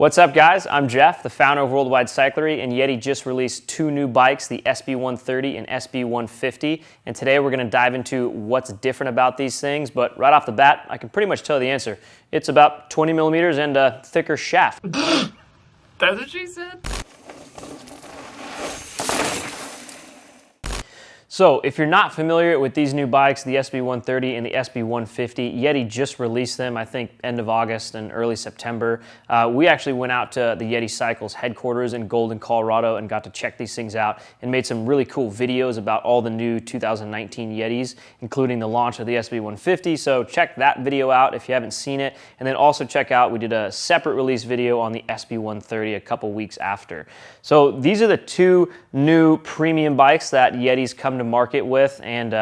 What's up, guys? I'm Jeff, the founder of Worldwide Cyclery, and Yeti just released two new bikes, the SB130 and SB150, and today we're going to dive into what's different about these things, but right off the bat, I can pretty much tell the answer. It's about 20 millimeters and a thicker shaft. That's what she said? So if you're not familiar with these new bikes, the SB130 and the SB150, Yeti just released them, I think, end of August and early September. We actually went out to the Yeti Cycles headquarters in Golden, Colorado and got to check these things out and made some really cool videos about all the new 2019 Yetis, including the launch of the SB150. So check that video out if you haven't seen it. And then also check out, we did a separate release video on the SB130 a couple weeks after. So these are the two new premium bikes that Yeti's come to market with, and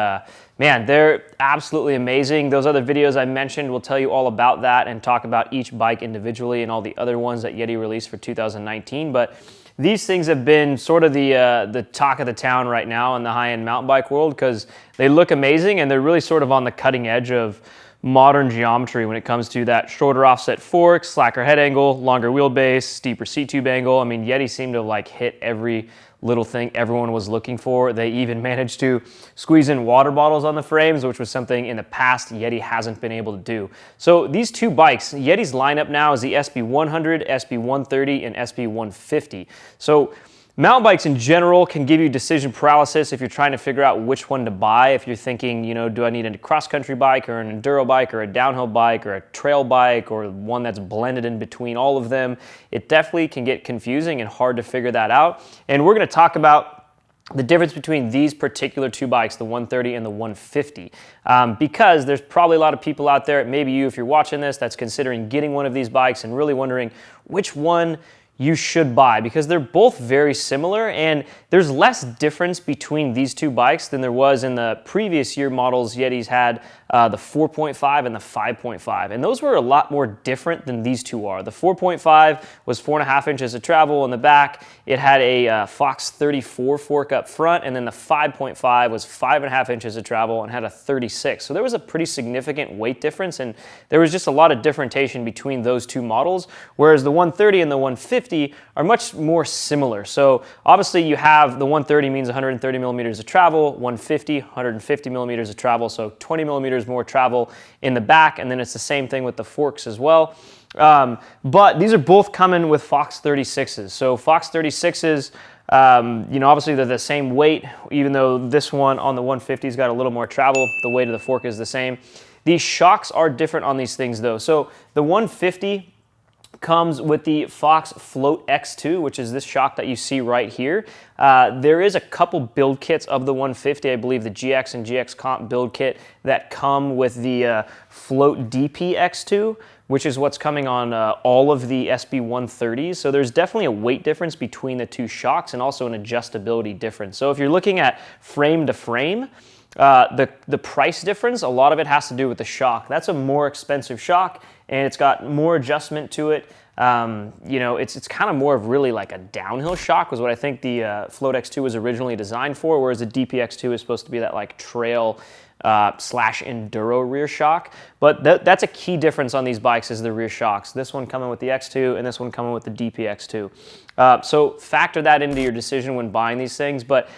man, they're absolutely amazing. Those other videos I mentioned will tell you all about that and talk about each bike individually and all the other ones that Yeti released for 2019. But these things have been sort of the talk of the town right now in the high-end mountain bike world because they look amazing and they're really sort of on the cutting edge of modern geometry when it comes to that shorter offset fork, slacker head angle, longer wheelbase, steeper seat tube angle. I mean, Yeti seemed to like hit every little thing everyone was looking for. They even managed to squeeze in water bottles on the frames, which was something in the past Yeti hasn't been able to do. So these two bikes, Yeti's lineup now is the SB100, SB130, and SB150. So mountain bikes in general can give you decision paralysis if you're trying to figure out which one to buy. If you're thinking, you know, do I need a cross-country bike or an enduro bike or a downhill bike or a trail bike or one that's blended in between all of them, it definitely can get confusing and hard to figure that out. And we're going to talk about the difference between these particular two bikes, the 130 and the 150, because there's probably a lot of people out there, maybe you if you're watching this, that's considering getting one of these bikes and really wondering which one you should buy, because they're both very similar and there's less difference between these two bikes than there was in the previous year models Yeti's had, the 4.5 and the 5.5, and those were a lot more different than these two are. The 4.5 was 4.5 inches of travel in the back. It had a Fox 34 fork up front, and then the 5.5 was 5.5 inches of travel and had a 36. So there was a pretty significant weight difference, and there was just a lot of differentiation between those two models, whereas the 130 and the 150 are much more similar. So obviously you have the 130 means 130 millimeters of travel, 150, 150 millimeters of travel, so 20 millimeters more travel in the back, and then it's the same thing with the forks as well. But these are both coming with Fox 36s. So Fox 36s, you know, obviously they're the same weight, even though this one on the 150's got a little more travel, the weight of the fork is the same. These shocks are different on these things though. So the 150 comes with the Fox Float X2, which is this shock that you see right here. There is a couple build kits of the 150, I believe the GX and GX Comp build kit that come with the Float DP X2, which is what's coming on all of the SB130s. So there's definitely a weight difference between the two shocks and also an adjustability difference. So if you're looking at frame to frame, the price difference, a lot of it has to do with the shock. That's a more expensive shock, and it's got more adjustment to it. You know, it's kind of more of really like a downhill shock was what I think the Float X2 was originally designed for, whereas the DPX2 is supposed to be that like trail slash enduro rear shock. But that's a key difference on these bikes is the rear shocks. This one coming with the X2 and this one coming with the DPX2. So factor that into your decision when buying these things. But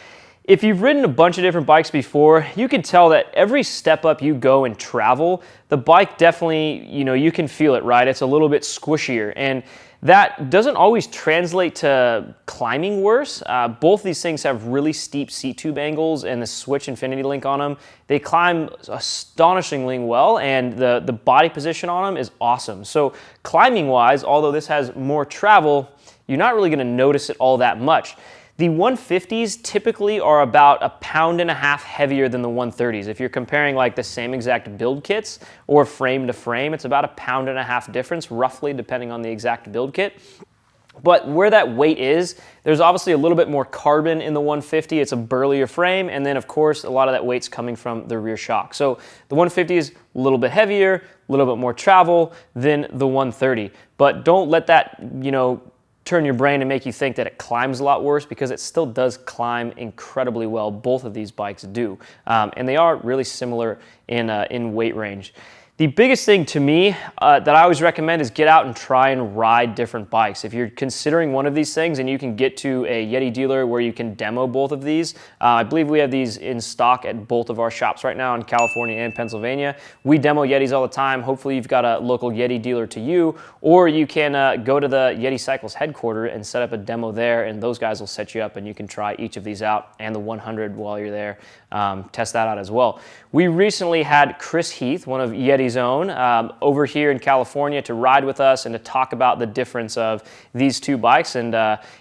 if you've ridden a bunch of different bikes before, you can tell that every step up you go in travel, the bike definitely, you know, you can feel it, right? It's a little bit squishier, and that doesn't always translate to climbing worse. Both these things have really steep seat tube angles and the Switch Infinity Link on them. They climb astonishingly well, and the body position on them is awesome. So climbing wise, although this has more travel, you're not really gonna notice it all that much. The 150s typically are about 1.5 pounds heavier than the 130s. If you're comparing like the same exact build kits or frame to frame, it's about 1.5 pounds difference roughly depending on the exact build kit. But where that weight is, there's obviously a little bit more carbon in the 150. It's a burlier frame, and then of course a lot of that weight's coming from the rear shock. So the 150 is a little bit heavier, a little bit more travel than the 130. But don't let that, you know, turn your brain and make you think that it climbs a lot worse, because it still does climb incredibly well. Both of these bikes do, and they are really similar in weight range. The biggest thing to me that I always recommend is get out and try and ride different bikes. If you're considering one of these things and you can get to a Yeti dealer where you can demo both of these, I believe we have these in stock at both of our shops right now in California and Pennsylvania. We demo Yetis all the time. Hopefully you've got a local Yeti dealer to you, or you can go to the Yeti Cycles headquarters and set up a demo there, and those guys will set you up and you can try each of these out and the 100 while you're there. Test that out as well. We recently had Chris Heath, one of Yeti's own, over here in California to ride with us and to talk about the difference of these two bikes. And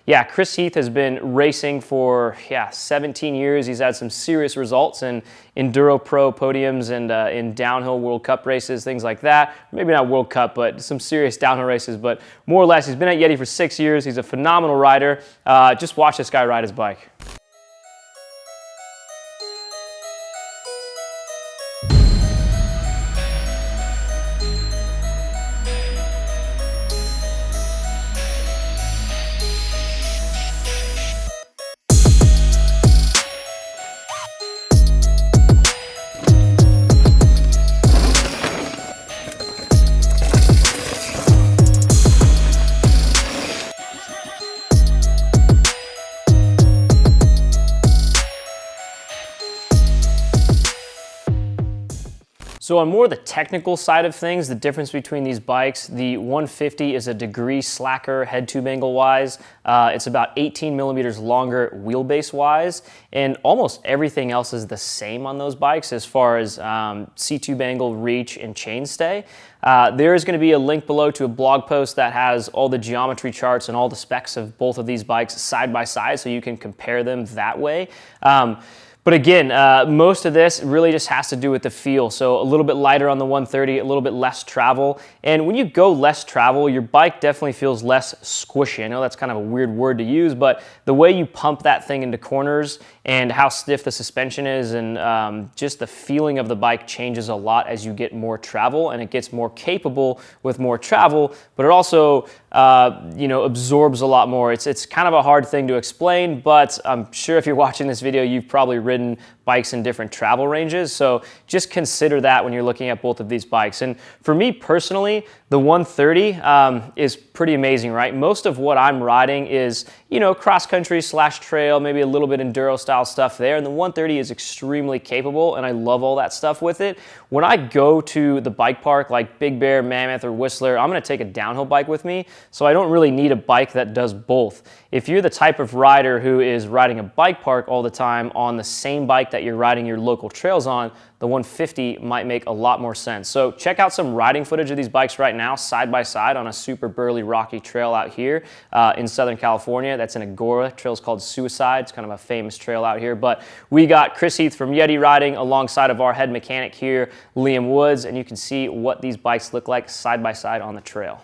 yeah, Chris Heath has been racing for 17 years. He's had some serious results in Enduro Pro podiums and in downhill World Cup races, things like that. Maybe not World Cup, but some serious downhill races. But more or less, he's been at Yeti for 6 years. He's a phenomenal rider. Just watch this guy ride his bike. So on more the technical side of things, the difference between these bikes, the 150 is a degree slacker head tube angle wise. It's about 18 millimeters longer wheelbase wise, and almost everything else is the same on those bikes as far as C-tube angle, reach, and chainstay. There is going to be a link below to a blog post that has all the geometry charts and all the specs of both of these bikes side by side, so you can compare them that way. But again, most of this really just has to do with the feel. So a little bit lighter on the 130, a little bit less travel. And when you go less travel, your bike definitely feels less squishy. I know that's kind of a weird word to use, but the way you pump that thing into corners and how stiff the suspension is and just the feeling of the bike changes a lot as you get more travel, and it gets more capable with more travel, but it also absorbs a lot more. It's kind of a hard thing to explain, but I'm sure if you're watching this video, you've probably ridden bikes in different travel ranges. So just consider that when you're looking at both of these bikes. And for me personally, the 130 is pretty amazing, right? Most of what I'm riding is, cross country / trail, maybe a little bit enduro style stuff there. And the 130 is extremely capable, and I love all that stuff with it. When I go to the bike park like Big Bear, Mammoth, or Whistler, I'm gonna take a downhill bike with me. So I don't really need a bike that does both. If you're the type of rider who is riding a bike park all the time on the same bike that you're riding your local trails on, the 150 might make a lot more sense. So check out some riding footage of these bikes right now, side by side on a super burly rocky trail out here in Southern California. That's in Agora. Trail's called Suicide. It's kind of a famous trail out here. But we got Chris Heath from Yeti riding alongside of our head mechanic here, Liam Woods, and you can see what these bikes look like side by side on the trail.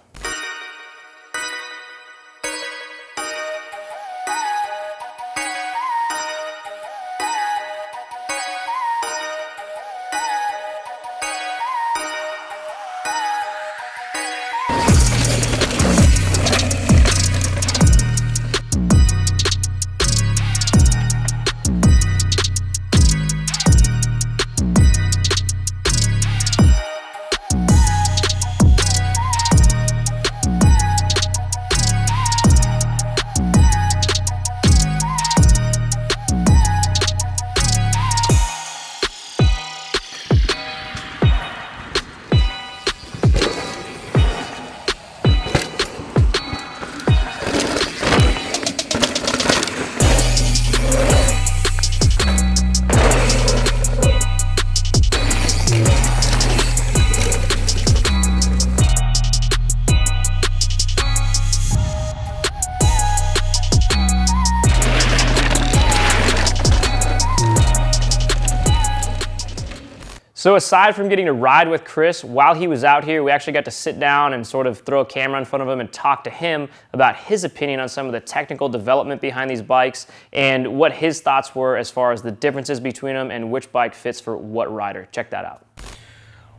So aside from getting to ride with Chris, while he was out here, we actually got to sit down and sort of throw a camera in front of him and talk to him about his opinion on some of the technical development behind these bikes and what his thoughts were as far as the differences between them and which bike fits for what rider. Check that out.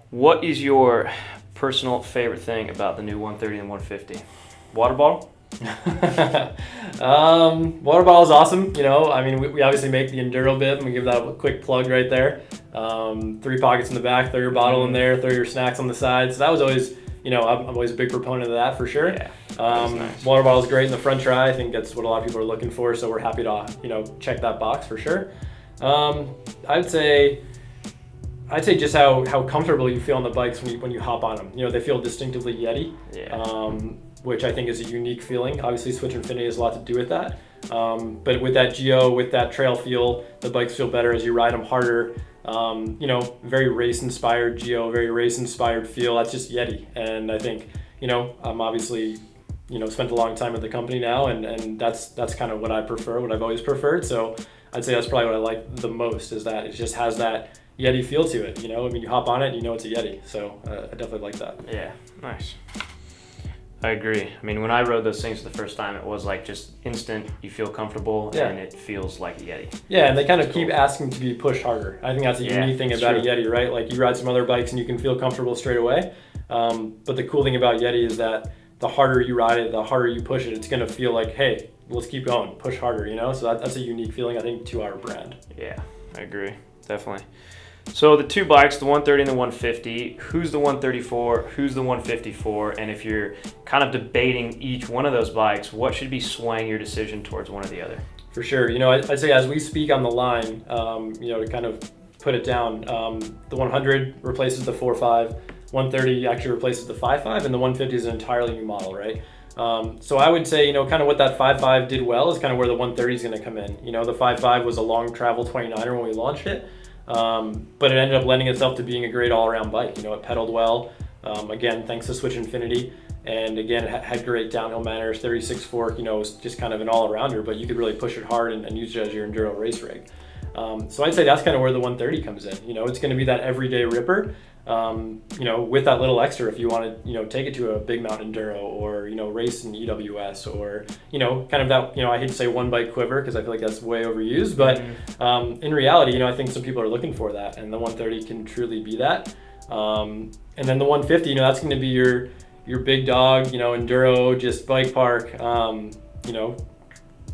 What is your personal favorite thing about the new 130 and 150? Water bottle? Water bottle is awesome. You know, I mean, we obviously make the enduro bib, and we give that a quick plug right there. 3 pockets in the back, throw your bottle in there, throw your snacks on the side. So that was always, you know, I'm always a big proponent of that for sure. Yeah, nice. Water bottle is great in the front try. I think that's what a lot of people are looking for. So we're happy to, you know, check that box for sure. I'd say just how comfortable you feel on the bikes when you hop on them. You know, they feel distinctively Yeti. Yeah. Which I think is a unique feeling. Obviously, Switch Infinity has a lot to do with that. But with that Geo, with that trail feel, the bikes feel better as you ride them harder. You know, very race-inspired Geo, very race-inspired feel. That's just Yeti. And I think, you know, I'm obviously, you know, spent a long time at the company now, and that's kind of what I prefer, what I've always preferred. So I'd say that's probably what I like the most, is that it just has that Yeti feel to it. You know, I mean, you hop on it, you know it's a Yeti. So I definitely like that. Yeah, nice. I agree. I mean, when I rode those things for the first time, it was like just instant, you feel comfortable, and it feels like a Yeti. Yeah, and they kind of keep asking to be pushed harder. I think that's a unique thing about a Yeti, right? Like, you ride some other bikes and you can feel comfortable straight away. But the cool thing about Yeti is that the harder you ride it, the harder you push it, it's going to feel like, hey, let's keep going, push harder, you know? So that's a unique feeling, I think, to our brand. Yeah, I agree. Definitely. So the two bikes, the 130 and the 150, who's the 134, who's the 154, and if you're kind of debating each one of those bikes, what should be swaying your decision towards one or the other? For sure. You know, I'd say as we speak on the line, you know, to kind of put it down, the 100 replaces the 4.5, 130 actually replaces the 5.5, and the 150 is an entirely new model, right? So I would say, you know, kind of what that 5.5 did well is kind of where the 130 is going to come in. You know, the 5.5 was a long travel 29er when we launched it. But it ended up lending itself to being a great all-around bike. You know, it pedaled well, again, thanks to Switch Infinity, and again, it had great downhill manners, 36 fork, you know, it was just kind of an all-arounder, but you could really push it hard and use it as your enduro race rig. So I'd say that's kind of where the 130 comes in. You know, it's going to be that everyday ripper, you know, with that little extra if you want to, you know, take it to a big mountain enduro or, you know, race in EWS or, you know, kind of that, you know, I hate to say one bike quiver because I feel like that's way overused, but in reality, you know, I think some people are looking for that, and the 130 can truly be that. And then the 150, you know, that's going to be your big dog, you know, enduro, just bike park, you know,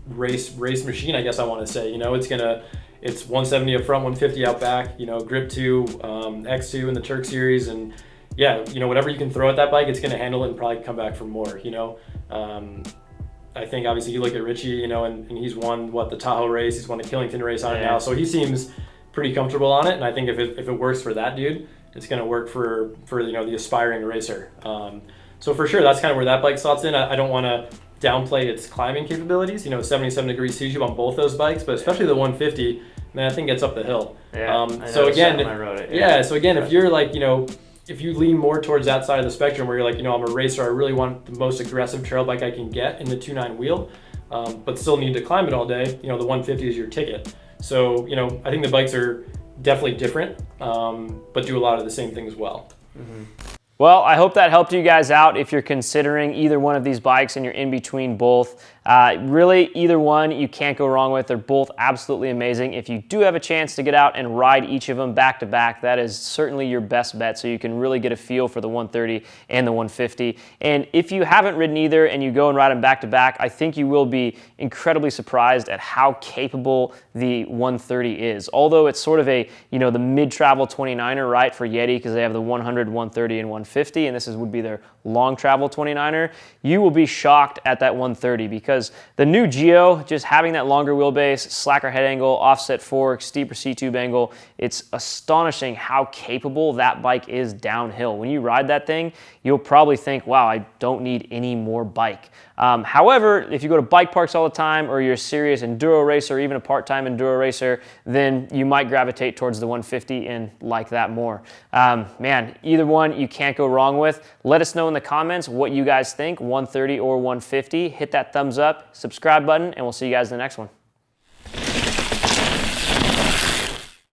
race machine, I guess I want to say. You know, it's 170 up front, 150 out back, you know, Grip 2, X2 in the Turk series, and yeah, you know, whatever you can throw at that bike, it's going to handle it and probably come back for more, you know. I think obviously you look at Richie, you know, and he's won, the Tahoe race, he's won the Killington race on it now, so he seems pretty comfortable on it, and I think if it works for that dude, it's going to work for you know, the aspiring racer. So for sure, that's kind of where that bike slots in. I don't want to downplay its climbing capabilities. You know, 77 degree sees you on both those bikes, but especially the 150, man, that thing gets up the hill. Yeah, so again, when I rode it. Yeah, so again, if you're like, you know, if you lean more towards that side of the spectrum where you're like, you know, I'm a racer, I really want the most aggressive trail bike I can get in the 2.9 wheel, but still need to climb it all day, you know, the 150 is your ticket. So, you know, I think the bikes are definitely different, but do a lot of the same things well. Mm-hmm. Well, I hope that helped you guys out if you're considering either one of these bikes and you're in between both. Really, either one you can't go wrong with. They're both absolutely amazing. If you do have a chance to get out and ride each of them back to back, that is certainly your best bet, so you can really get a feel for the 130 and the 150. And if you haven't ridden either and you go and ride them back to back, I think you will be incredibly surprised at how capable the 130 is. Although it's sort of a, you know, the mid-travel 29er, right, for Yeti, because they have the 100, 130, and 150, and this would be their long travel 29er, you will be shocked at that 130 because the new Geo, just having that longer wheelbase, slacker head angle, offset fork, steeper C-tube angle, it's astonishing how capable that bike is downhill. When you ride that thing, you'll probably think, wow, I don't need any more bike. However, if you go to bike parks all the time, or you're a serious enduro racer, or even a part-time enduro racer, then you might gravitate towards the 150 and like that more. Man, either one you can't go wrong with. Let us know in the comments what you guys think, 130 or 150. Hit that thumbs up, subscribe button, and we'll see you guys in the next one.